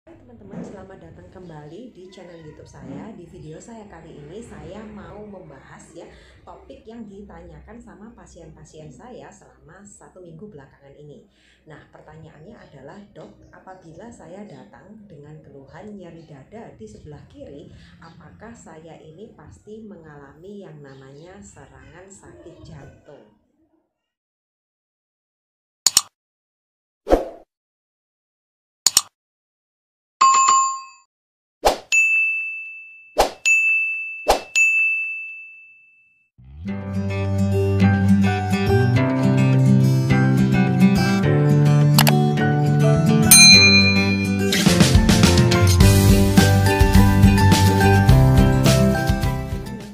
Teman-teman, selamat datang kembali di channel YouTube saya. Di video saya kali ini saya mau membahas topik yang ditanyakan sama pasien-pasien saya selama 1 minggu belakangan ini. Nah, pertanyaannya adalah, "Dok, apabila saya datang dengan keluhan nyeri dada di sebelah kiri, apakah saya ini pasti mengalami yang namanya serangan sakit jantung?"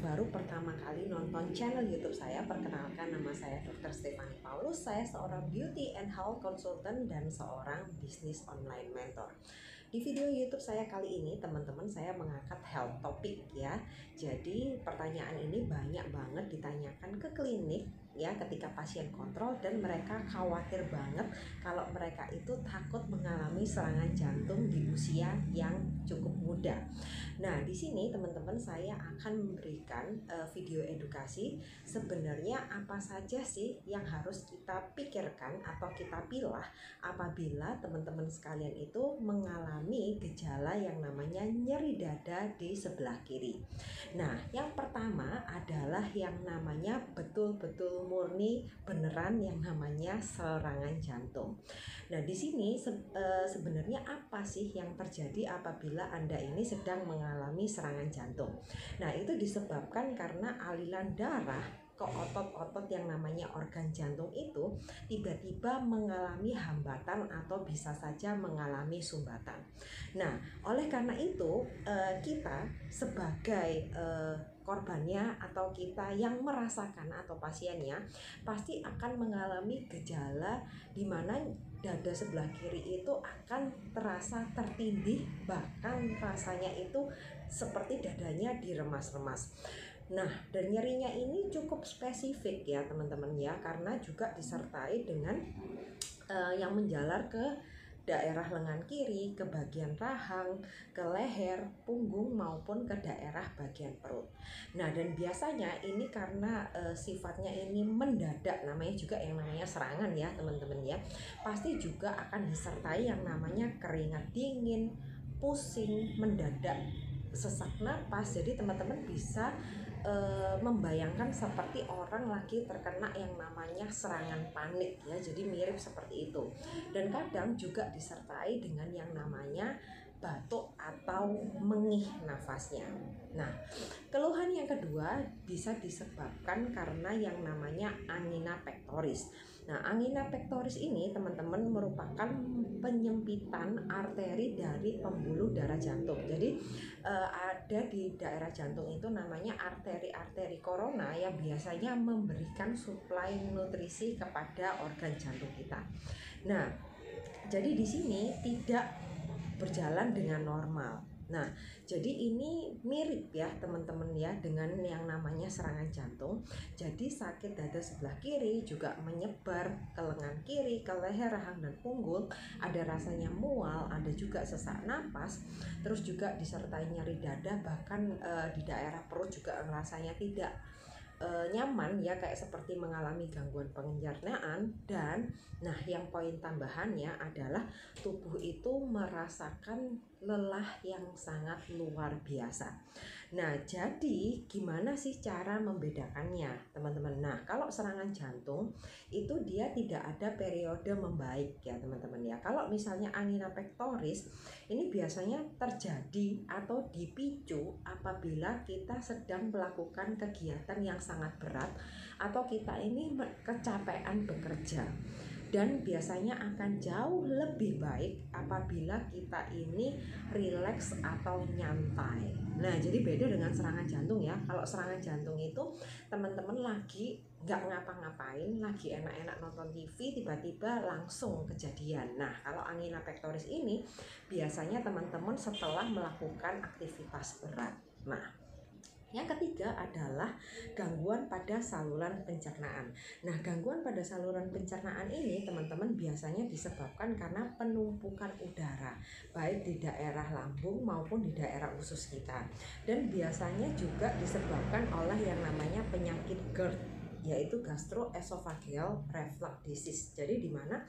Baru pertama kali nonton channel YouTube saya, perkenalkan, nama saya Dr. Stephanie Paulus. Saya seorang beauty and health consultant dan seorang bisnis online mentor. Di video YouTube saya kali ini, teman-teman, saya mengangkat health topic ya. Jadi pertanyaan ini banyak banget ditanyakan ke klinik ya, ketika pasien kontrol dan mereka khawatir banget kalau mereka itu takut mengalami serangan jantung di usia yang cukup muda. Nah, di sini teman-teman, saya akan memberikan video edukasi sebenarnya apa saja sih yang harus kita pikirkan atau kita pilah apabila teman-teman sekalian itu mengalami gejala yang namanya nyeri dada di sebelah kiri. Nah, yang pertama adalah yang namanya betul-betul murni beneran yang namanya serangan jantung. Nah, di sini sebenarnya apa sih yang terjadi apabila Anda ini sedang mengalami serangan jantung? Nah, itu disebabkan karena aliran darah ke otot-otot yang namanya organ jantung itu tiba-tiba mengalami hambatan atau bisa saja mengalami sumbatan. Nah, oleh karena itu kita sebagai korbannya atau kita yang merasakan atau pasiennya pasti akan mengalami gejala di mana dada sebelah kiri itu akan terasa tertindih, bahkan rasanya itu seperti dadanya diremas-remas. Nah, dan nyerinya ini cukup spesifik ya teman-teman ya, karena juga disertai dengan yang menjalar ke daerah lengan kiri, ke bagian rahang, ke leher, punggung, maupun ke daerah bagian perut. Nah, dan biasanya ini karena sifatnya ini mendadak, namanya juga yang namanya serangan ya teman-teman ya, pasti juga akan disertai yang namanya keringat dingin, pusing, mendadak, sesak napas. Jadi teman-teman bisa membayangkan seperti orang lagi terkena yang namanya serangan panik ya, jadi mirip seperti itu. Dan kadang juga disertai dengan yang namanya batuk atau mengih nafasnya. Nah, keluhan yang kedua bisa disebabkan karena yang namanya angina pectoris. Nah, angina pectoris ini teman-teman merupakan penyempitan arteri dari pembuluh darah jantung. Jadi ada di daerah jantung itu namanya arteri-arteri korona yang biasanya memberikan suplai nutrisi kepada organ jantung kita. Nah, jadi di sini tidak berjalan dengan normal. Nah, jadi ini mirip ya teman-teman ya dengan yang namanya serangan jantung. Jadi sakit dada sebelah kiri juga menyebar ke lengan kiri, ke leher, rahang, dan punggung. Ada rasanya mual, ada juga sesak napas, terus juga disertai nyeri dada, bahkan di daerah perut juga rasanya tidak nyaman ya, kayak seperti mengalami gangguan pencernaan. Dan nah, yang poin tambahannya adalah tubuh itu merasakan lelah yang sangat luar biasa. Nah, jadi gimana sih cara membedakannya teman-teman? Nah, kalau serangan jantung itu dia tidak ada periode membaik ya teman-teman ya. Kalau misalnya angina pectoris ini biasanya terjadi atau dipicu apabila kita sedang melakukan kegiatan yang sangat berat atau kita ini kecapean bekerja. Dan biasanya akan jauh lebih baik apabila kita ini rileks atau nyantai. Nah, jadi beda dengan serangan jantung ya. Kalau serangan jantung itu teman-teman lagi nggak ngapa-ngapain, lagi enak-enak nonton TV, tiba-tiba langsung kejadian. Nah, kalau angina pectoris ini biasanya teman-teman setelah melakukan aktivitas berat. Nah, Yang ketiga adalah gangguan pada saluran pencernaan. Nah, gangguan pada saluran pencernaan ini teman-teman biasanya disebabkan karena penumpukan udara, baik di daerah lambung maupun di daerah usus kita. Dan biasanya juga disebabkan oleh yang namanya penyakit GERD, yaitu gastroesophageal reflux disease. Jadi di mana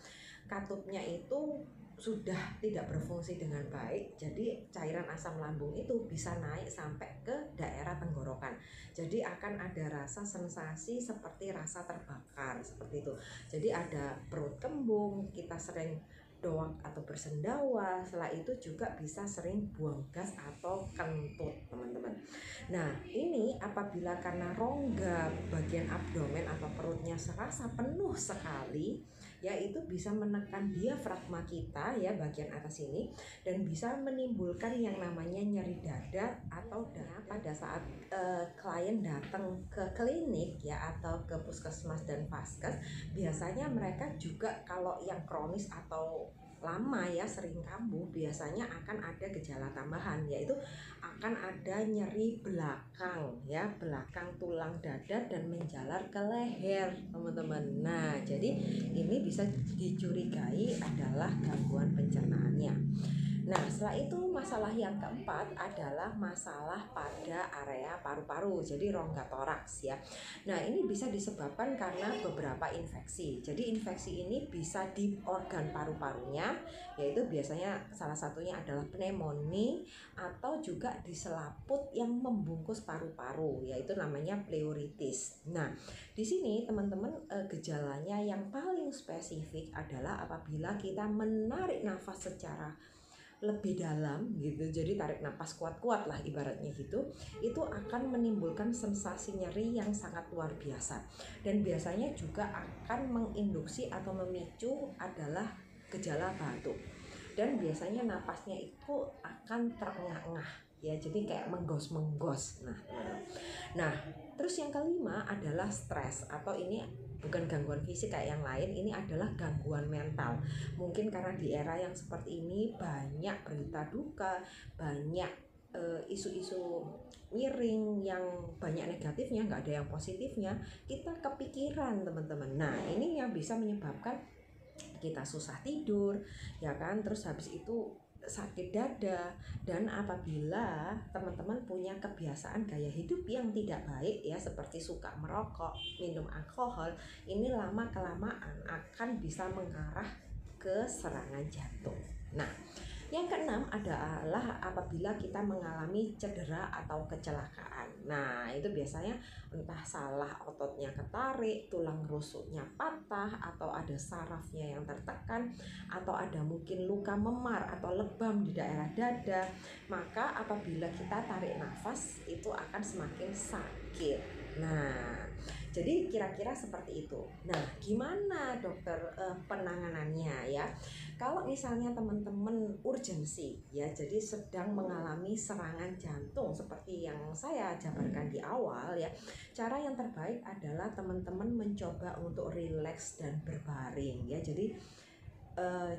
katupnya itu sudah tidak berfungsi dengan baik, jadi cairan asam lambung itu bisa naik sampai ke daerah tenggorokan. Jadi akan ada rasa sensasi seperti rasa terbakar seperti itu. Jadi ada perut kembung, kita sering doang atau bersendawa, setelah itu juga bisa sering buang gas atau kentut teman-teman. Nah, ini apabila karena rongga bagian abdomen atau perutnya serasa penuh sekali, yaitu bisa menekan diafragma kita ya bagian atas ini, dan bisa menimbulkan yang namanya nyeri dada atau dada pada saat klien datang ke klinik ya atau ke puskesmas dan vaskes. Biasanya mereka juga kalau yang kronis atau lama ya sering kambuh, biasanya akan ada gejala tambahan, yaitu akan ada nyeri belakang ya, belakang tulang dada dan menjalar ke leher teman-teman. Nah, jadi ini bisa dicurigai adalah gangguan pencernaannya. Nah, setelah itu masalah yang keempat adalah masalah pada area paru-paru, jadi rongga toraks ya. Nah, ini bisa disebabkan karena beberapa infeksi. Jadi infeksi ini bisa di organ paru-parunya, yaitu biasanya salah satunya adalah pneumonia, atau juga di selaput yang membungkus paru-paru, yaitu namanya pleuritis. Nah, di sini teman-teman gejalanya yang paling spesifik adalah apabila kita menarik nafas secara lebih dalam gitu, jadi tarik napas kuat-kuat lah ibaratnya gitu, itu akan menimbulkan sensasi nyeri yang sangat luar biasa, dan biasanya juga akan menginduksi atau memicu adalah gejala batuk, dan biasanya napasnya itu akan terengah-engah ya, jadi kayak menggos-menggos. Nah, terus yang kelima adalah stres, atau ini bukan gangguan fisik kayak yang lain, ini adalah gangguan mental. Mungkin karena di era yang seperti ini banyak berita duka, banyak isu-isu miring yang banyak negatifnya, nggak ada yang positifnya, kita kepikiran teman-teman. Nah, ini yang bisa menyebabkan kita susah tidur ya kan, terus habis itu sakit dada. Dan apabila teman-teman punya kebiasaan gaya hidup yang tidak baik ya, seperti suka merokok, minum alkohol, ini lama kelamaan akan bisa mengarah ke serangan jantung. Nah, yang keenam adalah apabila kita mengalami cedera atau kecelakaan. Nah, itu biasanya entah salah ototnya ketarik, tulang rusuknya patah, atau ada sarafnya yang tertekan, atau ada mungkin luka memar atau lebam di daerah dada. Maka apabila kita tarik nafas itu akan semakin sakit. Nah, jadi kira-kira seperti itu. Nah, gimana dokter penanganannya ya? Kalau misalnya teman-teman urgensi ya, jadi sedang mengalami serangan jantung seperti yang saya jabarkan di awal ya, cara yang terbaik adalah teman-teman mencoba untuk rileks dan berbaring ya. Jadi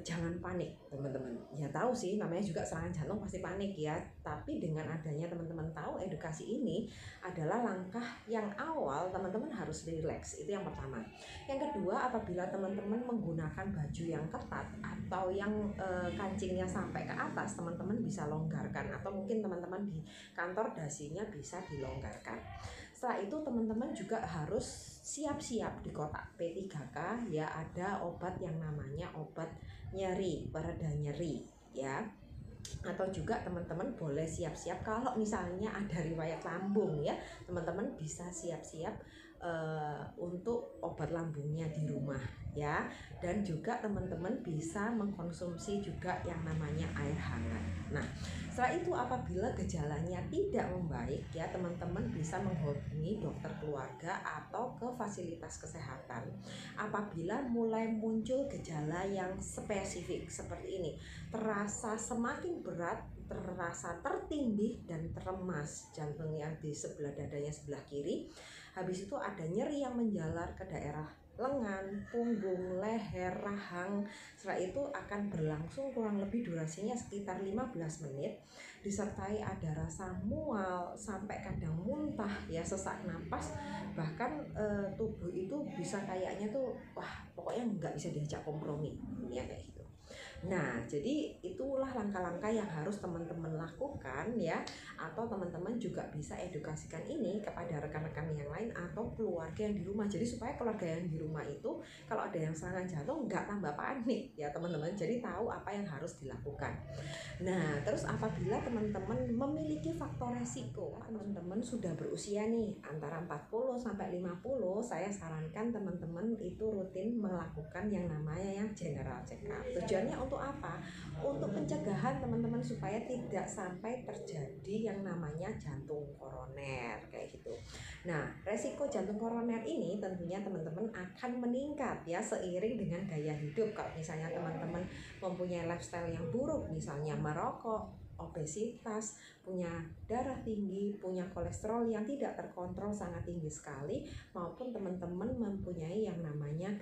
jangan panik teman-teman. Ya tahu sih namanya juga serangan jantung pasti panik ya, tapi dengan adanya teman-teman tahu edukasi ini adalah langkah yang awal, teman-teman harus rileks, itu yang pertama. Yang kedua, apabila teman-teman menggunakan baju yang ketat atau yang kancingnya sampai ke atas, teman-teman bisa longgarkan, atau mungkin teman-teman di kantor dasinya bisa dilonggarkan. Setelah itu teman-teman juga harus siap-siap di kotak P3K ya, ada obat yang namanya obat nyeri, pereda nyeri ya. Atau juga teman-teman boleh siap-siap kalau misalnya ada riwayat lambung ya, teman-teman bisa siap-siap untuk obat lambungnya di rumah ya. Dan juga teman-teman bisa mengkonsumsi juga yang namanya air hangat. Nah, setelah itu apabila gejalanya tidak membaik ya, teman-teman bisa menghubungi dokter keluarga atau ke fasilitas kesehatan apabila mulai muncul gejala yang spesifik seperti ini, terasa semakin berat, terasa tertindih dan teremas jantung yang di sebelah dadanya sebelah kiri. Habis itu ada nyeri yang menjalar ke daerah lengan, punggung, leher, rahang. Setelah itu akan berlangsung kurang lebih durasinya sekitar 15 menit, disertai ada rasa mual sampai kadang muntah ya, sesak napas, bahkan tubuh itu bisa kayaknya tuh wah pokoknya nggak bisa diajak kompromi ya kayak gitu. Nah, jadi itulah langkah-langkah yang harus teman-teman lakukan ya, atau teman-teman juga bisa edukasikan ini kepada rekan-rekan yang lain atau keluarga yang di rumah. Jadi supaya keluarga yang di rumah itu kalau ada yang serangan jantung nggak tambah panik ya teman-teman. Jadi tahu apa yang harus dilakukan. Nah, terus apabila teman-teman memiliki faktor resiko, teman-teman sudah berusia nih antara 40 sampai 50, saya sarankan teman-teman itu rutin melakukan yang namanya yang general check up. Tujuannya untuk apa? Untuk pencegahan teman-teman supaya tidak sampai terjadi yang namanya jantung koroner kayak gitu. Nah, resiko jantung koroner ini tentunya teman-teman akan meningkat ya seiring dengan gaya hidup. Kalau misalnya teman-teman mempunyai lifestyle yang buruk, misalnya merokok, obesitas, punya darah tinggi, punya kolesterol yang tidak terkontrol sangat tinggi sekali, maupun teman-teman mempunyai yang namanya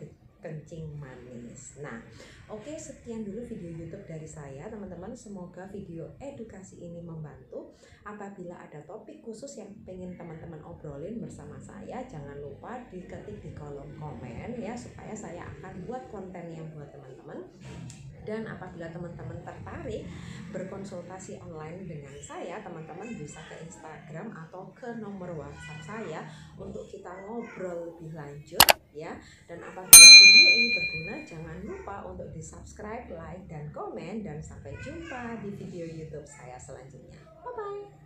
kencing manis. Nah, oke, sekian dulu video YouTube dari saya, teman-teman. Semoga video edukasi ini membantu. Apabila ada topik khusus yang pengen teman-teman obrolin bersama saya, jangan lupa diketik di kolom komen ya, supaya saya akan buat konten yang buat teman-teman. Dan apabila teman-teman tertarik berkonsultasi online dengan saya, teman-teman bisa ke Instagram atau ke nomor WhatsApp saya untuk kita ngobrol lebih lanjut ya. Dan apabila video ini berguna, jangan lupa untuk di subscribe, like, dan komen. Dan sampai jumpa di video YouTube saya selanjutnya. Bye bye.